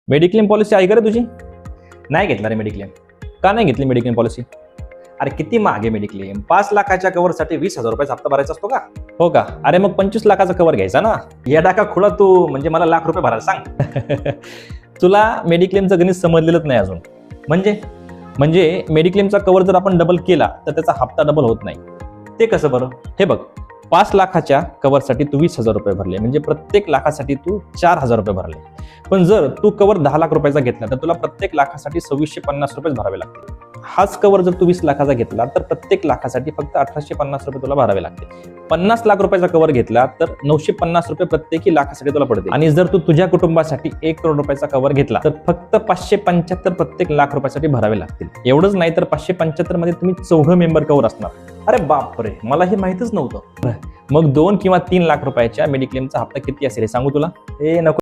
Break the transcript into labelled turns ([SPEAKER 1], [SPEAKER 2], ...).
[SPEAKER 1] Mediclaim policy आहे का रे तुझी? नाही घेतला रे मेडिक्लेम. का नाही घेतली मेडिक्लेम पॉलिसी? अरे किती महाग आहे मेडिक्लेम. 5 लाखाच्या कव्हरसाठी 20,000 रुपयाचा हप्ता भरायचा असतो का? हो का? अरे मग 25 लाखाचा कव्हर घ्यायचा ना. या डाका खुळा तू, म्हणजे मला लाख रुपये भरायला सांग. तुला मेडिक्लेमचं गणित समजलेलंच नाही अजून. म्हणजे मेडिक्लेमचा कव्हर जर आपण डबल केला तर त्याचा हप्ता डबल होत नाही. ते कसं बरं? हे बघ, 5 लाखाच्या कव्हरसाठी तू 20,000 रुपये भरले, म्हणजे प्रत्येक लाखासाठी तू 4,000 रुपये भरले. पण जर तू कव्हर 10 लाख रुपयाचा घेतला तर तुला प्रत्येक लाखासाठी 2650 रुपये भरावे लागतील. हाच कव्हर जर तू 20 लाखाचा घेतला तर प्रत्येक लाखासाठी फक्त 1850 रुपये तुला भरावे लागतील. 50 लाख रुपयाचा कव्हर घेतला तर 950 रुपये प्रत्येकी लाखासाठी तुला पडतील. आणि जर तू तुझ्या कुटुंबासाठी 1 करोड रुपयाचा कव्हर घेतला तर फक्त 575 प्रत्येक लाख रुपयासाठी भरावे लागतील. एवढंच नाही तर 575 मध्ये तुम्ही 4 मेंबर कव्हर असणार. अरे बापरे, मला हे माहितच नव्हतं. मग 2 किंवा 3 लाख रुपयाच्या मेडिक्लेमचा हप्ता किती असेल हे सांगू तुला? हे नको.